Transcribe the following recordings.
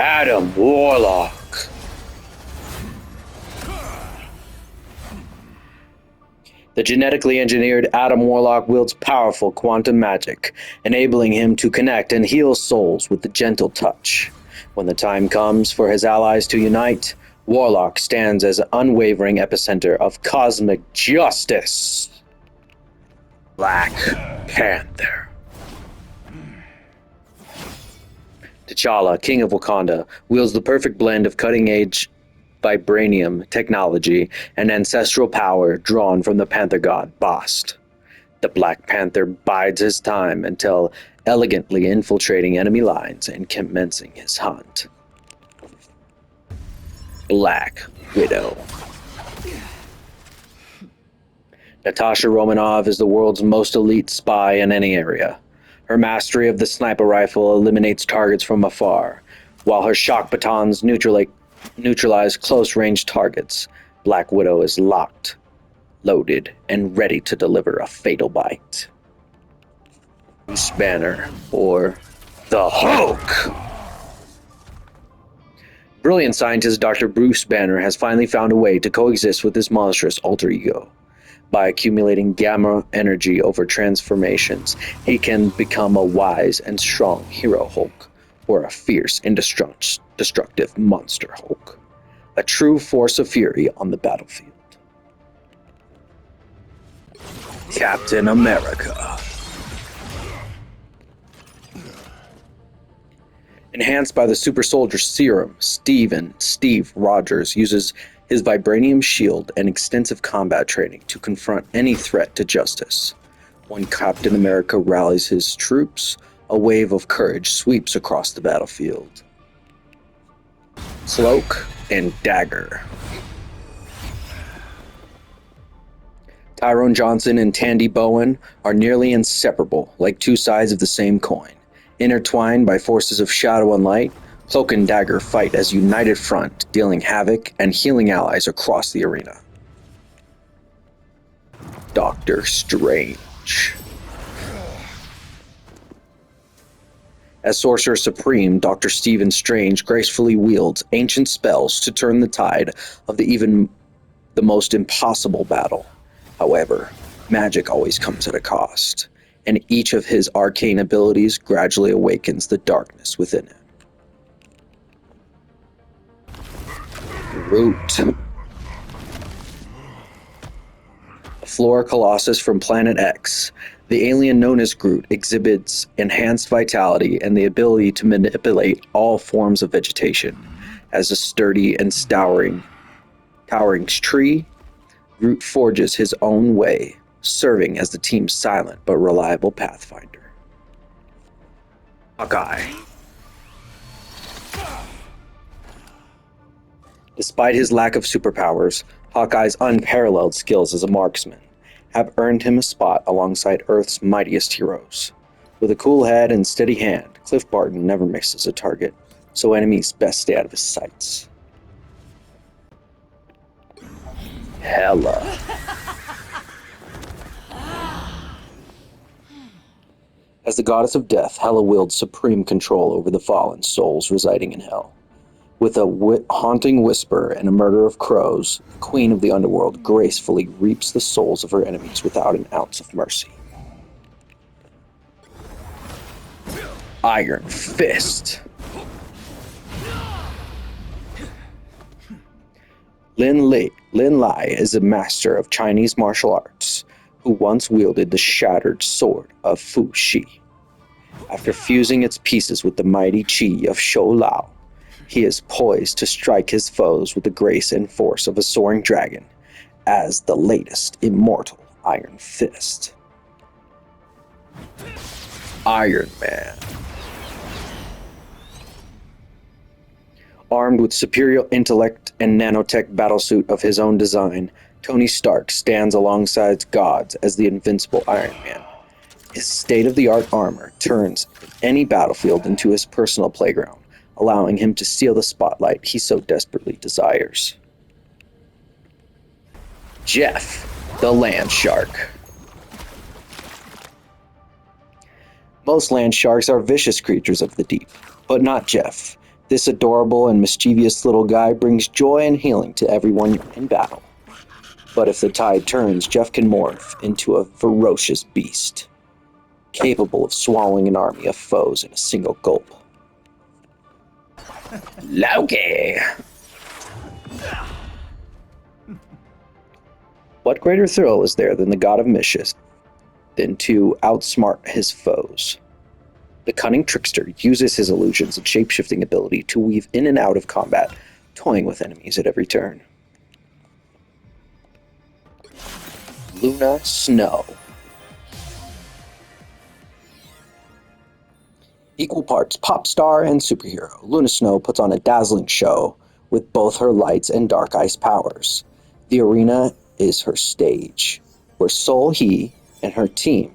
Adam Warlock. The genetically engineered Adam Warlock wields powerful quantum magic, enabling him to connect and heal souls with a gentle touch. When the time comes for his allies to unite, Warlock stands as an unwavering epicenter of cosmic justice. Black Panther. T'Challa, King of Wakanda, wields the perfect blend of cutting-edge vibranium technology and ancestral power drawn from the Panther god Bast. The Black Panther bides his time until elegantly infiltrating enemy lines and commencing his hunt. Black Widow. Natasha Romanoff is the world's most elite spy in any area. Her mastery of the sniper rifle eliminates targets from afar, while her shock batons neutralize close-range targets. Black Widow is locked, loaded, and ready to deliver a fatal bite. Bruce Banner, or the Hulk. Brilliant scientist Dr. Bruce Banner has finally found a way to coexist with his monstrous alter ego. By accumulating gamma energy over transformations, he can become a wise and strong hero Hulk, or a fierce, indestructible monster Hulk. A true force of fury on the battlefield. Captain America. Enhanced by the super soldier serum, Steve Rogers uses his vibranium shield and extensive combat training to confront any threat to justice. When Captain America rallies his troops, a wave of courage sweeps across the battlefield. Cloak and Dagger. Tyrone Johnson and Tandy Bowen are nearly inseparable, like two sides of the same coin. Intertwined by forces of shadow and light, Cloak and Dagger fight as a united front, dealing havoc and healing allies across the arena. Doctor Strange. As Sorcerer Supreme, Dr. Stephen Strange gracefully wields ancient spells to turn the tide of the most impossible battle. However, magic always comes at a cost, and each of his arcane abilities gradually awakens the darkness within him. Groot. A Flora Colossus from Planet X, the alien known as Groot exhibits enhanced vitality and the ability to manipulate all forms of vegetation. As a sturdy and towering tree, Groot forges his own way, serving as the team's silent but reliable pathfinder. Hawkeye. Despite his lack of superpowers, Hawkeye's unparalleled skills as a marksman have earned him a spot alongside Earth's mightiest heroes. With a cool head and steady hand, Cliff Barton never misses a target, so enemies best stay out of his sights. Hela. As the goddess of death, Hela wields supreme control over the fallen souls residing in hell. With a haunting whisper and a murder of crows, the queen of the underworld gracefully reaps the souls of her enemies without an ounce of mercy. Iron Fist. Lin Lai is a master of Chinese martial arts who once wielded the shattered sword of Fu Shi. After fusing its pieces with the mighty chi of Shou Lao, he is poised to strike his foes with the grace and force of a soaring dragon as the latest immortal Iron Fist. Iron Man. Armed with superior intellect and nanotech battlesuit of his own design, Tony Stark stands alongside gods as the invincible Iron Man. His state-of-the-art armor turns any battlefield into his personal playground, allowing him to steal the spotlight he so desperately desires. Jeff, the Land Shark. Most land sharks are vicious creatures of the deep, but not Jeff. This adorable and mischievous little guy brings joy and healing to everyone in battle. But if the tide turns, Jeff can morph into a ferocious beast, capable of swallowing an army of foes in a single gulp. Loki! What greater thrill is there than the god of mischief than to outsmart his foes? The cunning trickster uses his illusions and shape-shifting ability to weave in and out of combat, toying with enemies at every turn. Luna Snow. Equal parts pop star and superhero, Luna Snow puts on a dazzling show with both her lights and dark ice powers. The arena is her stage, where Sol He and her team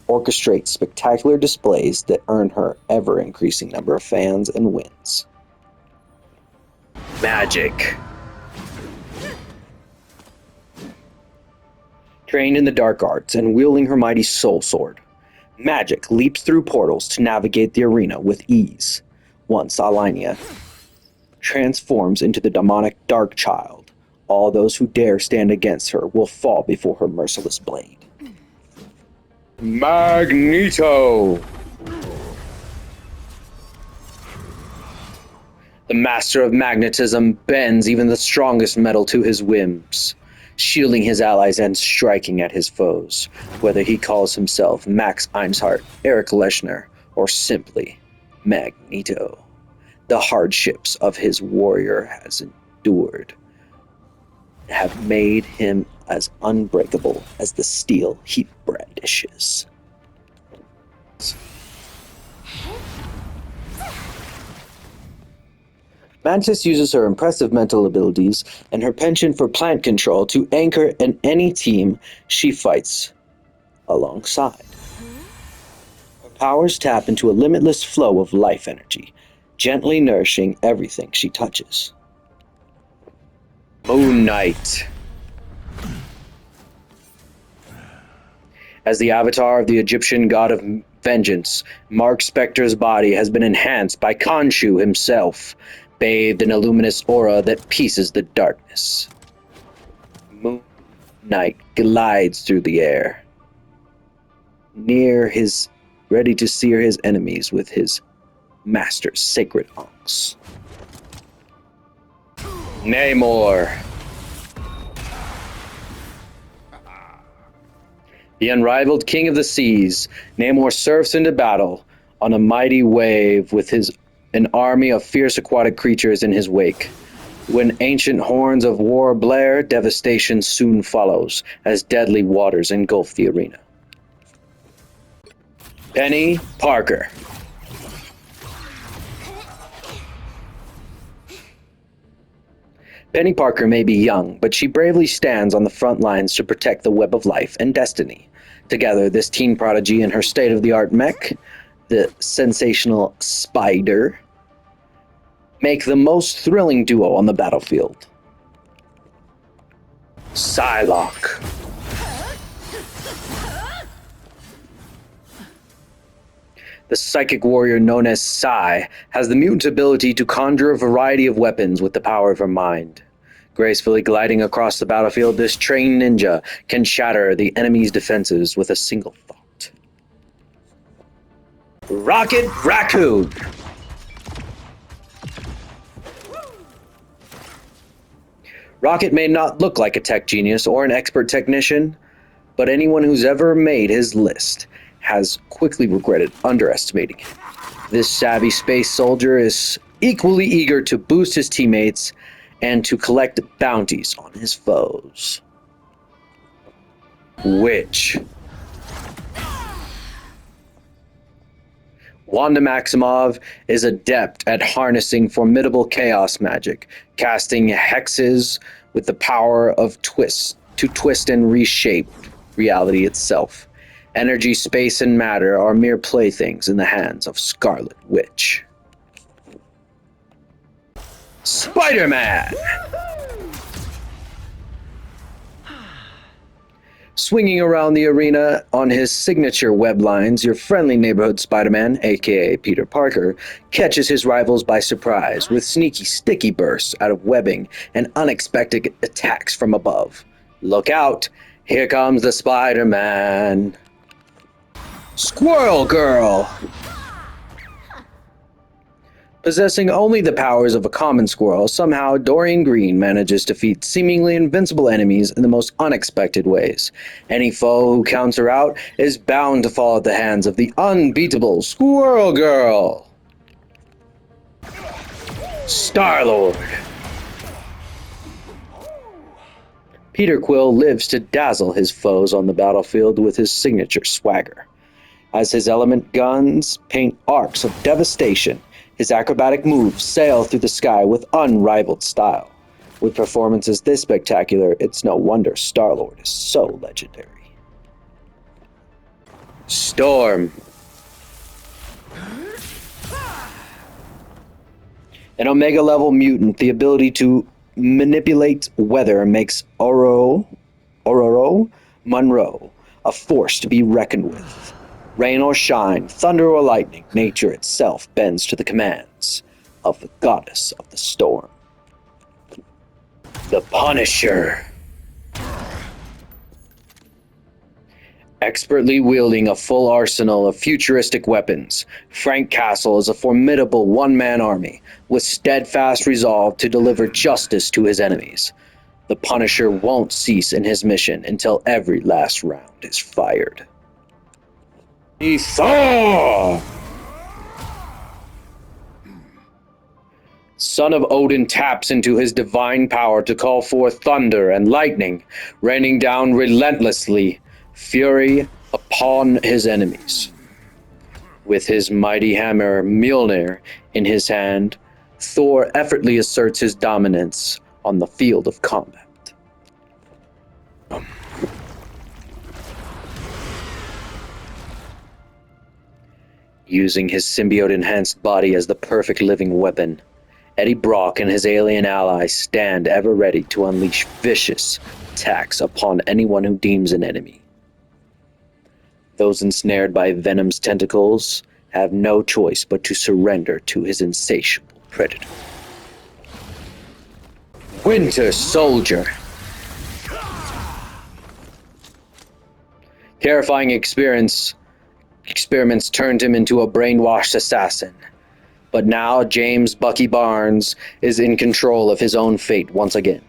orchestrate spectacular displays that earn her ever-increasing number of fans and wins. Magic. Trained in the dark arts and wielding her mighty soul sword, Magic leaps through portals to navigate the arena with ease. Once Alania transforms into the demonic Dark Child, all those who dare stand against her will fall before her merciless blade. Magneto! The master of magnetism bends even the strongest metal to his whims, shielding his allies and striking at his foes, whether he calls himself Max Einshart, Eric Leschner, or simply Magneto. The hardships of his warrior has endured have made him as unbreakable as the steel he brandishes. Mantis uses her impressive mental abilities and her penchant for plant control to anchor in any team she fights alongside. Her powers tap into a limitless flow of life energy, gently nourishing everything she touches. Moon Knight. As the avatar of the Egyptian god of vengeance, Mark Spector's body has been enhanced by Khonshu himself, bathed in a luminous aura that pierces the darkness. Moon Knight glides through the air, ready to sear his enemies with his master's sacred axe. Namor. The unrivaled king of the seas, Namor surfs into battle on a mighty wave with an army of fierce aquatic creatures in his wake. When ancient horns of war blare, devastation soon follows as deadly waters engulf the arena. Penny Parker. Penny Parker may be young, but she bravely stands on the front lines to protect the web of life and destiny. Together, this teen prodigy and her state-of-the-art mech, the sensational Spider, make the most thrilling duo on the battlefield. Psylocke. The psychic warrior known as Psy has the mutant ability to conjure a variety of weapons with the power of her mind. Gracefully gliding across the battlefield, this trained ninja can shatter the enemy's defenses with a single thought. Rocket Raccoon. Rocket may not look like a tech genius or an expert technician, but anyone who's ever made his list has quickly regretted underestimating him. This savvy space soldier is equally eager to boost his teammates and to collect bounties on his foes. Witch. Wanda Maximoff is adept at harnessing formidable chaos magic, casting hexes with the power of to twist and reshape reality itself. Energy, space, and matter are mere playthings in the hands of Scarlet Witch. Spider-Man! Swinging around the arena on his signature web lines, your friendly neighborhood Spider-Man, aka Peter Parker, catches his rivals by surprise with sneaky, sticky bursts out of webbing and unexpected attacks from above. Look out! Here comes the Spider-Man! Squirrel Girl! Possessing only the powers of a common squirrel, somehow Dorian Green manages to defeat seemingly invincible enemies in the most unexpected ways. Any foe who counts her out is bound to fall at the hands of the unbeatable Squirrel Girl. Star-Lord. Peter Quill lives to dazzle his foes on the battlefield with his signature swagger. As his element guns paint arcs of devastation, his acrobatic moves sail through the sky with unrivaled style. With performances this spectacular, it's no wonder Star-Lord is so legendary. Storm. An Omega-level mutant, the ability to manipulate weather makes Ororo Munro a force to be reckoned with. Rain or shine, thunder or lightning, nature itself bends to the commands of the goddess of the storm. The Punisher. Expertly wielding a full arsenal of futuristic weapons, Frank Castle is a formidable one-man army with steadfast resolve to deliver justice to his enemies. The Punisher won't cease in his mission until every last round is fired. Thor! Son of Odin taps into his divine power to call forth thunder and lightning, raining down relentlessly fury upon his enemies. With his mighty hammer Mjolnir in his hand, Thor effortlessly asserts his dominance on the field of combat. Using his symbiote-enhanced body as the perfect living weapon, Eddie Brock and his alien allies stand ever ready to unleash vicious attacks upon anyone who deems an enemy. Those ensnared by Venom's tentacles have no choice but to surrender to his insatiable predator. Winter Soldier. Terrifying experiments turned him into a brainwashed assassin. But now James Bucky Barnes is in control of his own fate once again.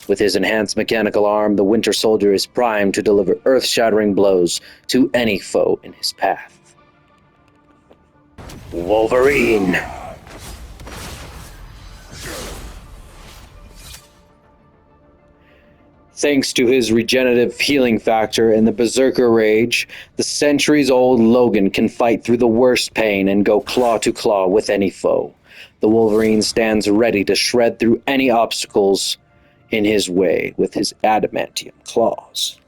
With his enhanced mechanical arm, the Winter Soldier is primed to deliver earth-shattering blows to any foe in his path. Wolverine. Thanks to his regenerative healing factor and the Berserker Rage, the centuries-old Logan can fight through the worst pain and go claw to claw with any foe. The Wolverine stands ready to shred through any obstacles in his way with his adamantium claws.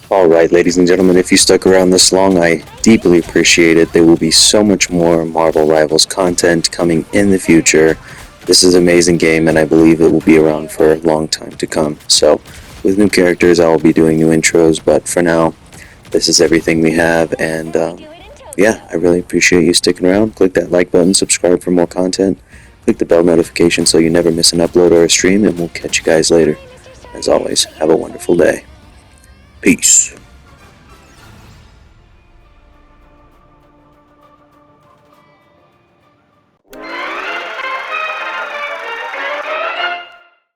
Alright, ladies and gentlemen, if you stuck around this long, I deeply appreciate it. There will be so much more Marvel Rivals content coming in the future. This is an amazing game, and I believe it will be around for a long time to come. So, with new characters, I will be doing new intros, but for now, this is everything we have, and yeah, I really appreciate you sticking around. Click that like button, subscribe for more content, click the bell notification so you never miss an upload or a stream, and we'll catch you guys later. As always, have a wonderful day. Peace.